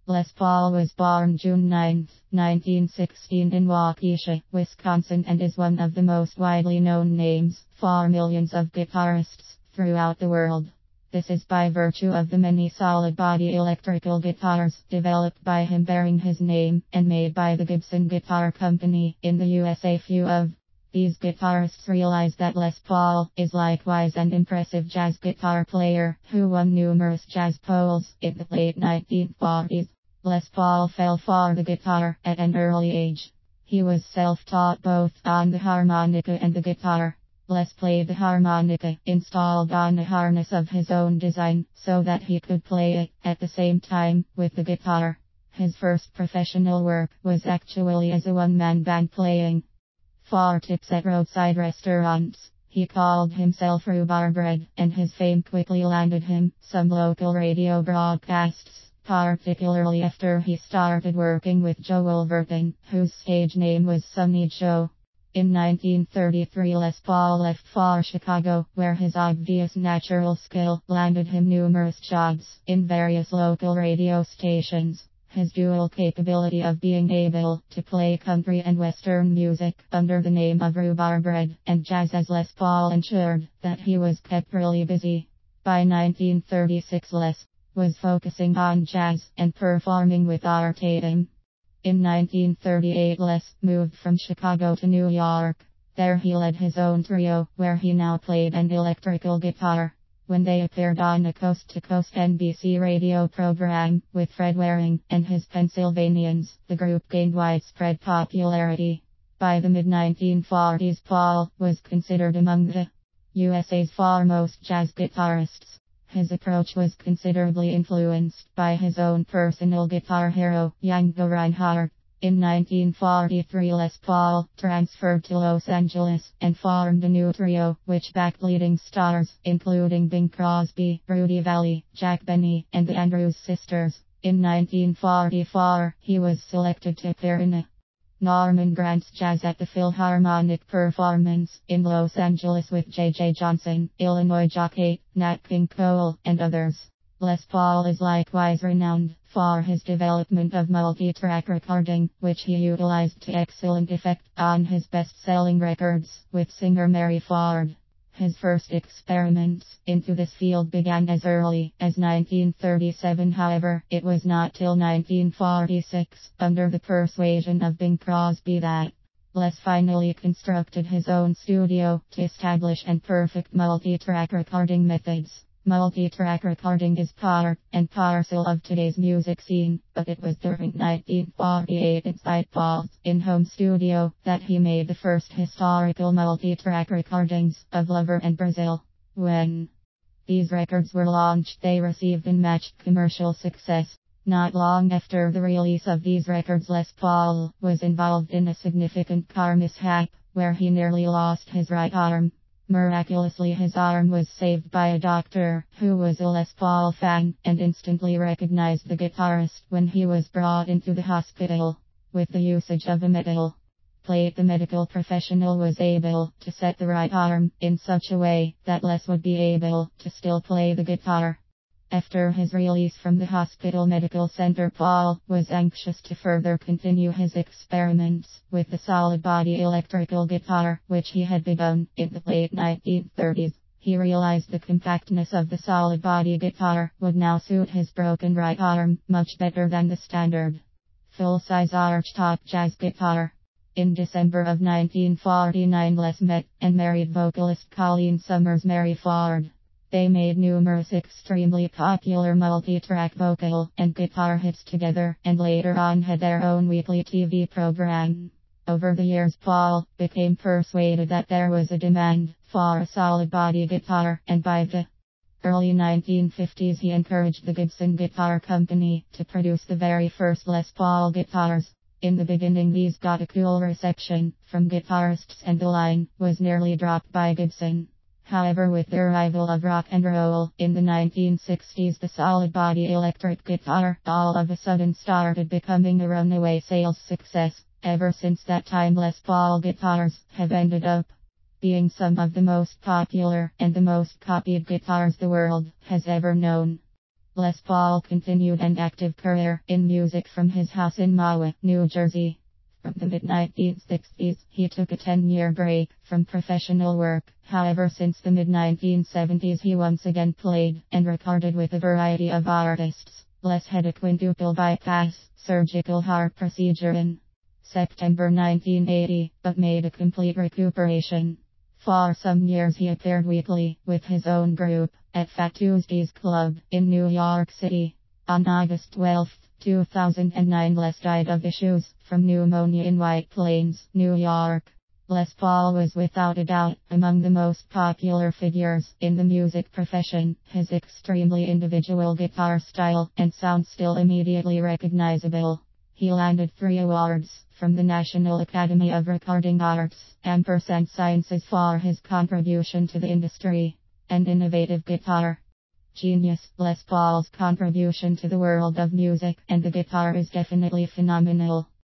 Les Paul was born June 9, 1916 in Waukesha, Wisconsin, and is one of the most widely known names for millions of guitarists throughout the world. This is by virtue of the many solid-body electrical guitars developed by him bearing his name and made by the Gibson Guitar Company in the USA. Few of these guitarists realize that Les Paul is likewise an impressive jazz guitar player who won numerous jazz poles in the late 1940s. Les Paul fell for the guitar at an early age. He was self-taught both on the harmonica and the guitar. Les played the harmonica installed on a harness of his own design so that he could play it at the same time with the guitar. His first professional work was actually as a one-man band playing for tips at roadside restaurants. He called himself Rhubarbread, and his fame quickly landed him some local radio broadcasts, particularly after he started working with Joe Wolverton, whose stage name was Sonny Joe. In 1933, Les Paul left for Chicago, where his obvious natural skill landed him numerous jobs in various local radio stations. His dual capability of being able to play country and western music under the name of Rhubarbread and jazz as Les Paul ensured that he was kept really busy. By 1936, Les was focusing on jazz and performing with Art Tatum. In 1938, Les moved from Chicago to New York. There he led his own trio, where he now played an electrical guitar. When they appeared on a coast-to-coast NBC radio program with Fred Waring and his Pennsylvanians, the group gained widespread popularity. By the mid-1940s, Paul was considered among the USA's foremost jazz guitarists. His approach was considerably influenced by his own personal guitar hero, Django Reinhardt. In 1943, Les Paul transferred to Los Angeles and formed a new trio, which backed leading stars, including Bing Crosby, Rudy Vallee, Jack Benny, and the Andrews Sisters. In 1944, he was selected to appear in a Norman Granz Jazz at the Philharmonic performance in Los Angeles with J.J. Johnson, Illinois jockey, Nat King Cole, and others. Les Paul is likewise renowned for his development of multi-track recording, which he utilized to excellent effect on his best-selling records with singer Mary Ford. His first experiments into this field began as early as 1937, however, it was not till 1946, under the persuasion of Bing Crosby, that Les finally constructed his own studio to establish and perfect multi-track recording methods. Multi-track recording is part and parcel of today's music scene, but it was during 1948 inside Paul's in-home studio that he made the first historical multi-track recordings of Lover and Brazil. When these records were launched, they received unmatched commercial success. Not long after the release of these records, Les Paul was involved in a significant car mishap, where he nearly lost his right arm. Miraculously, his arm was saved by a doctor who was a Les Paul fan and instantly recognized the guitarist when he was brought into the hospital. With the usage of a metal plate, the medical professional was able to set the right arm in such a way that Les would be able to still play the guitar. After his release from the hospital medical center, Paul was anxious to further continue his experiments with the solid-body electrical guitar, which he had begun in the late 1930s. He realized the compactness of the solid-body guitar would now suit his broken right arm much better than the standard full-size archtop jazz guitar. In December of 1949, Les met and married vocalist Colleen Summers Mary Ford. They made numerous extremely popular multi-track vocal and guitar hits together, and later on had their own weekly TV program. Over the years, Paul became persuaded that there was a demand for a solid-body guitar, and by the early 1950s he encouraged the Gibson Guitar Company to produce the very first Les Paul guitars. In the beginning, these got a cool reception from guitarists, and the line was nearly dropped by Gibson. However, with the arrival of rock and roll in the 1960s, the solid-body electric guitar all of a sudden started becoming a runaway sales success. Ever since that time, Les Paul guitars have ended up being some of the most popular and the most copied guitars the world has ever known. Les Paul continued an active career in music from his house in Mahwah, New Jersey. From the mid-1960s, he took a 10-year break from professional work. However, since the mid-1970s, he once again played and recorded with a variety of artists. Les had a quintuple bypass surgical heart procedure in September 1980, but made a complete recuperation. For some years, he appeared weekly with his own group at Fat Tuesdays Club in New York City. On August 12, 2009, Les died of issues from pneumonia in White Plains, New York. Les Paul was without a doubt among the most popular figures in the music profession. His extremely individual guitar style and sound still immediately recognizable. He landed 3 awards from the National Academy of Recording Arts and Sciences for his contribution to the industry and innovative guitar. Genius. Les Paul's contribution to the world of music and the guitar is definitely phenomenal.